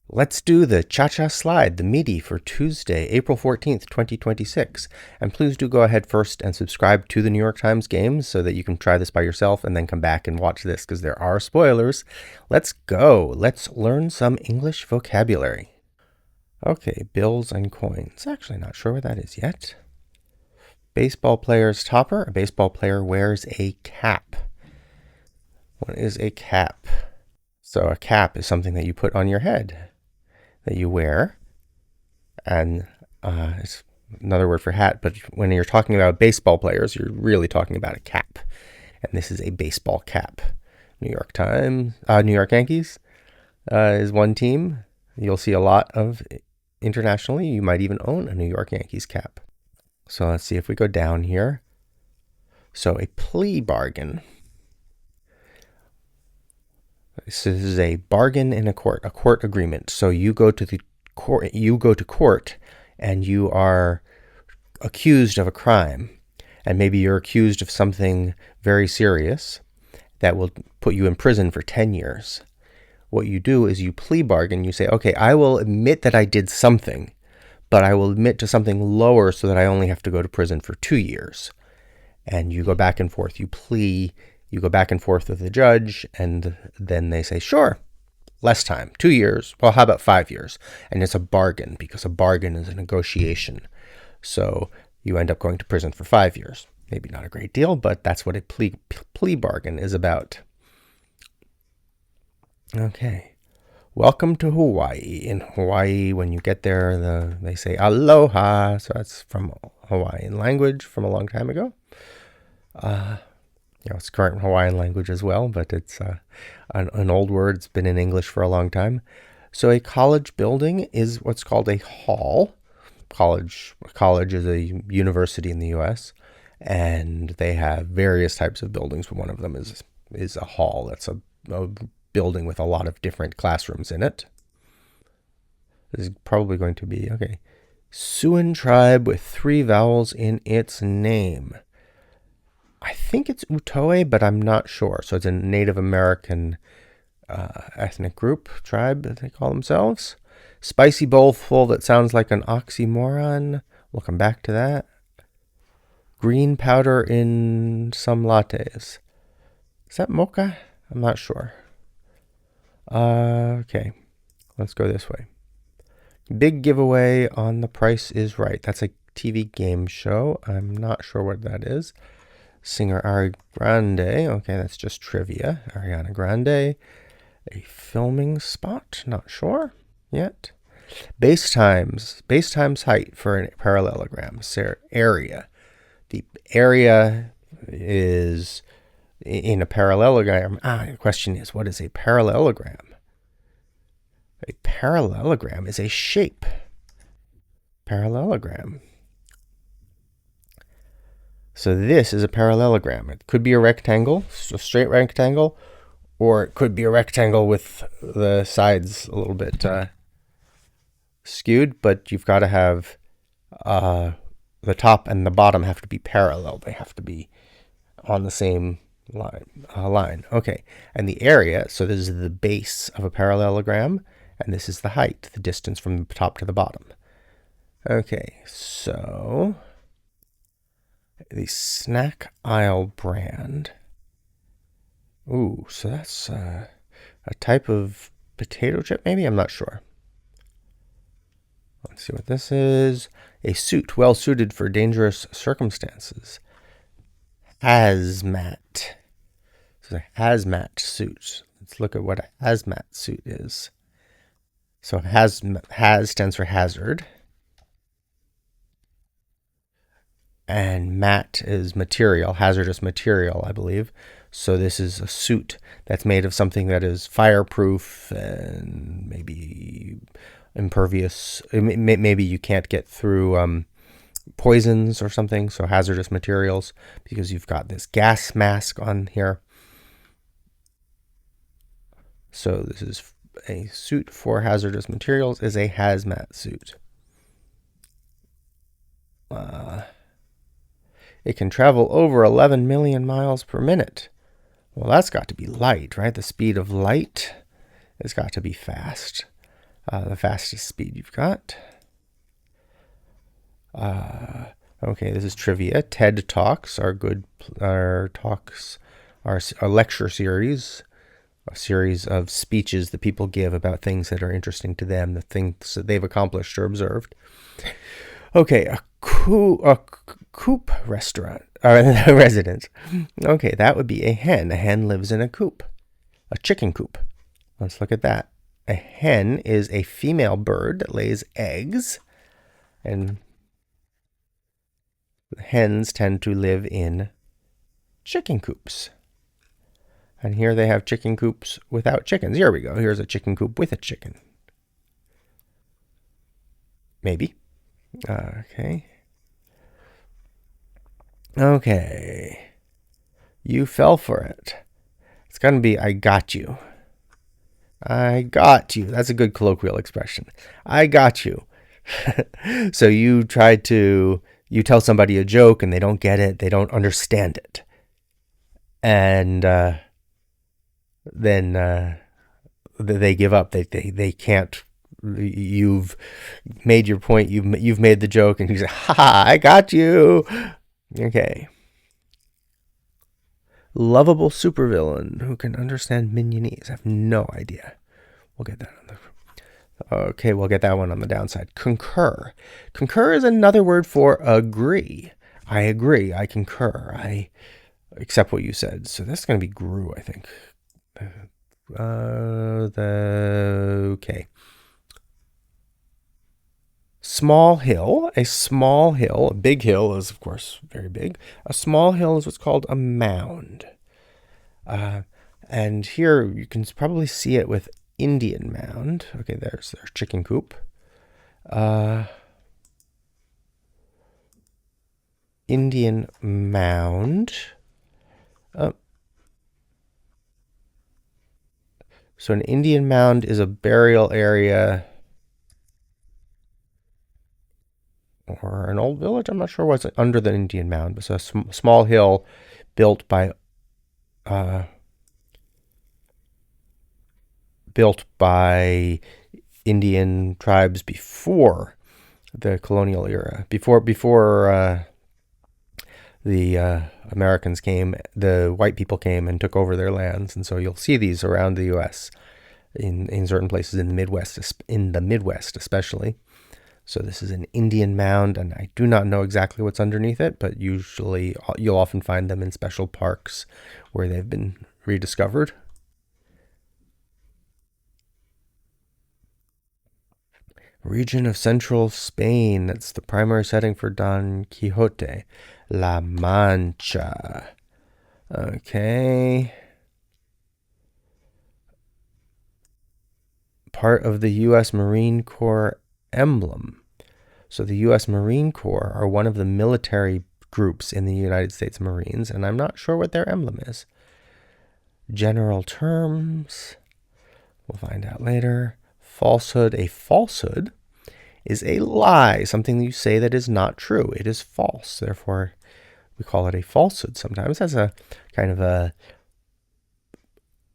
Let's do the cha-cha slide, the Midi, for Tuesday, April 14th, 2026. And please do go ahead first and subscribe to the New York Times Games so that you can try this by yourself and then come back and watch this because there are spoilers. Let's go. Let's learn some English vocabulary. Okay, bills and coins. Actually, not sure what that is yet. Baseball player's topper. A baseball player wears a cap. What is a cap? So a cap is something that you put on your head, that you wear, and it's another word for hat, but when you're talking about baseball players, you're really talking about a cap, and this is a baseball cap. New York Yankees is one team you'll see a lot of internationally. You might even own a New York Yankees cap. So let's see if we go down here. So a plea bargain. This is a bargain in a court agreement. So you go to the court, and you are accused of a crime, and maybe you're accused of something very serious that will put you in prison for 10 years. What you do is you plea bargain. You say, okay, I will admit that I did something, but I will admit to something lower so that I only have to go to prison for 2 years. And you go back and forth. You go back and forth with the judge, and then they say, sure, less time, 2 years. Well, how about 5 years? And it's a bargain, because a bargain is a negotiation. So you end up going to prison for 5 years. Maybe not a great deal, but that's what a plea bargain is about. Okay. Welcome to Hawaii. In Hawaii, when you get there, they say aloha. So that's from Hawaiian language from a long time ago. It's current Hawaiian language as well, but it's an old word. It's been in English for a long time. So a college building is what's called a hall. College is a university in the U.S., and they have various types of buildings, but one of them is a hall. That's a building with a lot of different classrooms in it. This is probably going to be, okay, Siouan tribe with 3 vowels in its name. I think it's Utoe, but I'm not sure. So it's a Native American ethnic group, tribe, they call themselves. Spicy bowl full that sounds like an oxymoron. We'll come back to that. Green powder in some lattes. Is that mocha? I'm not sure. Okay, let's go this way. Big giveaway on The Price is Right. That's a TV game show. I'm not sure what that is. Singer Ariana Grande. Okay, that's just trivia. Ariana Grande. A filming spot. Not sure yet. Base times height for a parallelogram. Area. The area is in a parallelogram. The question is, what is a parallelogram? A parallelogram is a shape. Parallelogram. So this is a parallelogram. It could be a rectangle, a straight rectangle, or it could be a rectangle with the sides a little bit skewed, but you've got to have the top and the bottom have to be parallel. They have to be on the same line. Okay, and the area, so this is the base of a parallelogram, and this is the height, the distance from the top to the bottom. Okay, so the snack aisle brand. Ooh, so that's a type of potato chip, maybe? I'm not sure. Let's see what this is. A suit well suited for dangerous circumstances. Hazmat. It's a hazmat suit. Let's look at what a hazmat suit is. So haz stands for hazard. And mat is material, hazardous material, I believe. So this is a suit that's made of something that is fireproof and maybe impervious. Maybe you can't get through poisons or something. So hazardous materials, because you've got this gas mask on here. So this is a suit for hazardous materials, is a hazmat suit. It can travel over 11 million miles per minute. Well, that's got to be light, right? The speed of light has got to be fast. The fastest speed you've got. Okay, this is trivia. TED Talks are good. Our talks are a lecture series, a series of speeches that people give about things that are interesting to them, the things that they've accomplished or observed. Okay, a coop restaurant residence. Okay, that would be a hen. A hen lives in a coop, a chicken coop. Let's look at that. A hen is a female bird that lays eggs, and hens tend to live in chicken coops. And here they have chicken coops without chickens. Here we go. Here's a chicken coop with a chicken. Maybe. Okay. Okay. You fell for it. It's going to be, I got you. I got you. That's a good colloquial expression. I got you. So you tell somebody a joke and they don't get it. They don't understand it. And then they give up. They can't. You've made your point. You've made the joke, and you say, "Ha ha! I got you." Okay. Lovable supervillain who can understand minionese. I have no idea. We'll get that on the. Okay, we'll get that one on the downside. Concur. Concur is another word for agree. I agree. I concur. I accept what you said. So that's going to be grew, I think. Okay. Small hill. A small hill. A big hill is, of course, very big. A small hill is what's called a mound. And here you can probably see it with Indian mound. Okay, there's their chicken coop. Indian mound. So an Indian mound is a burial area or an old village. I'm not sure what's under the Indian mound, but it's a small hill built by Indian tribes before the colonial era, before the Americans came, the white people came and took over their lands, and so you'll see these around the U.S. in certain places in the Midwest especially. So this is an Indian mound, and I do not know exactly what's underneath it, but usually you'll often find them in special parks where they've been rediscovered. Region of central Spain. That's the primary setting for Don Quixote. La Mancha. Okay. Part of the U.S. Marine Corps emblem. So the U.S. Marine Corps are one of the military groups in the United States Marines, and I'm not sure what their emblem is. General terms. We'll find out later. Falsehood. A falsehood is a lie, something that you say that is not true. It is false. Therefore, we call it a falsehood sometimes. That's a kind of a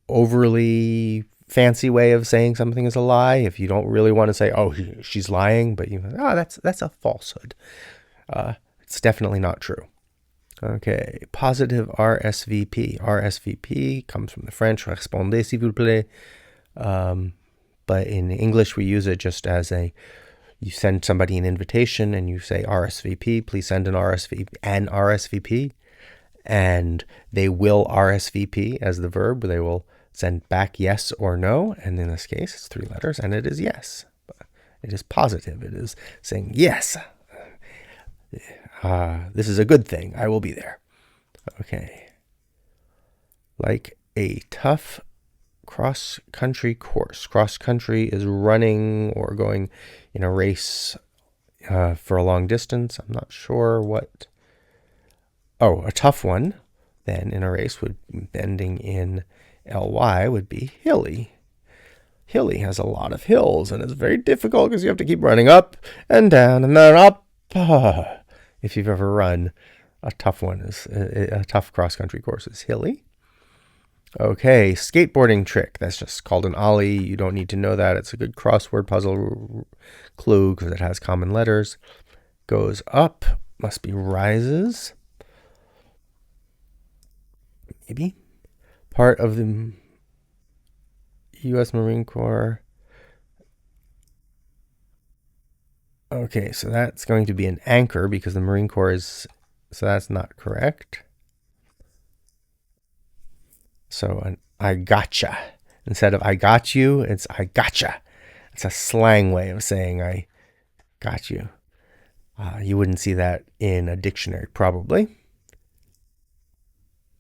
overly fancy way of saying something is a lie. If you don't really want to say, oh, she's lying, but that's a falsehood. It's definitely not true. Okay, positive RSVP. RSVP comes from the French, Répondez s'il vous plaît. But in English, we use it just as you send somebody an invitation and you say RSVP, please send an RSVP, and they will RSVP as the verb. They will send back yes or no, and in this case, it's 3 letters, and it is yes. It is positive. It is saying yes. This is a good thing. I will be there. Okay. Like a tough cross-country course. Cross-country is running or going in a race for a long distance. I'm not sure what. Oh, a tough one then in a race would ending in ly would be hilly. Hilly has a lot of hills, and it's very difficult because you have to keep running up and down and then up. If you've ever run, a tough cross-country course is hilly. Okay, skateboarding trick. That's just called an ollie. You don't need to know that. It's a good crossword puzzle clue because it has common letters. Goes up, must be rises. Maybe. Part of the U.S. Marine Corps. Okay, so that's going to be an anchor because the Marine Corps is, so that's not correct. So an I gotcha. Instead of I got you, it's I gotcha. It's a slang way of saying I got you. You wouldn't see that in a dictionary, probably.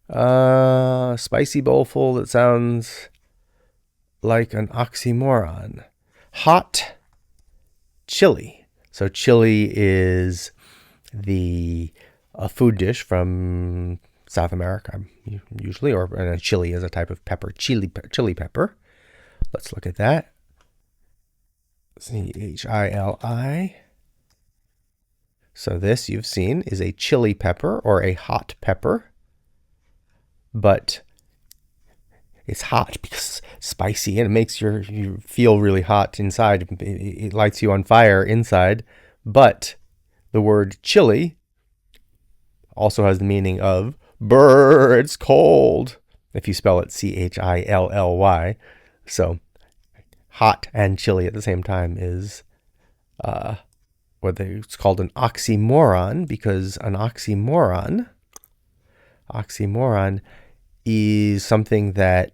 Spicy bowlful that sounds like an oxymoron. Hot chili. So chili is a food dish from South America, usually, or a chili is a type of pepper, chili pepper. Let's look at that. Chili. So this, you've seen, is a chili pepper or a hot pepper, but it's hot because it's spicy and it makes you feel really hot inside. It lights you on fire inside, but the word chili also has the meaning of brr, it's cold, if you spell it Chilly. So hot and chilly at the same time is it's called an oxymoron, because an oxymoron is something that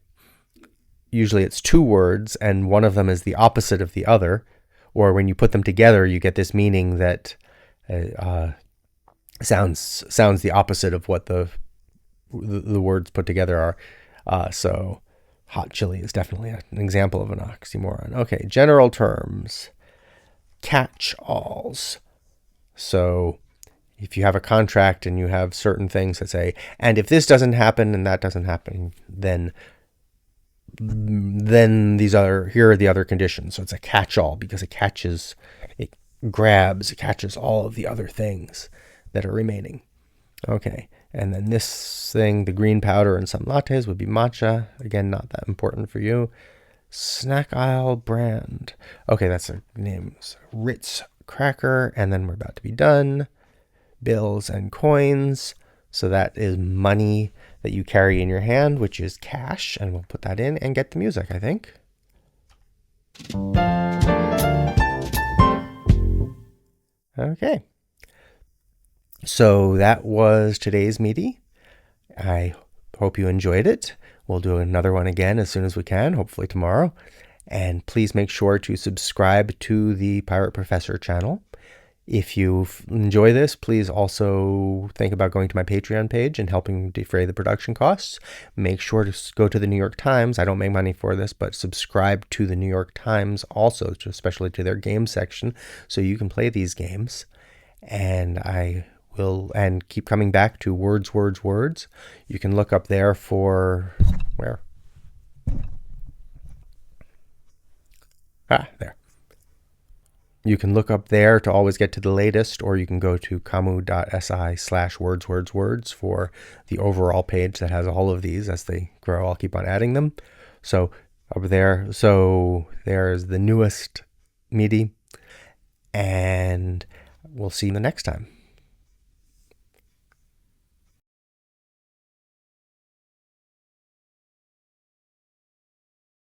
usually it's two words and one of them is the opposite of the other, or when you put them together you get this meaning that sounds the opposite of what the words put together are. So hot chili is definitely an example of an oxymoron. Okay, general terms. Catch-alls. So if you have a contract and you have certain things that say, and if this doesn't happen and that doesn't happen, then here are the other conditions. So it's a catch-all because it catches all of the other things that are remaining. Okay, and then this thing, the green powder in some lattes would be matcha. Again, not that important for you. Snack aisle brand. Okay, that's their names. Ritz cracker, and then we're about to be done. Bills and coins. So that is money that you carry in your hand, which is cash, and we'll put that in and get the music, I think. Okay. So that was today's Midi. I hope you enjoyed it. We'll do another one again as soon as we can, hopefully tomorrow. And please make sure to subscribe to the Pirate Professor channel. If you enjoy this, please also think about going to my Patreon page and helping defray the production costs. Make sure to go to the New York Times. I don't make money for this, but subscribe to the New York Times also, especially to their game section, so you can play these games. And and keep coming back to WordsWordsWords. You can look up there for where? There. You can look up there to always get to the latest, or you can go to kamu.si/wordswordswords for the overall page that has all of these. As they grow, I'll keep on adding them. So over there, so there's the newest Midi, and we'll see you the next time.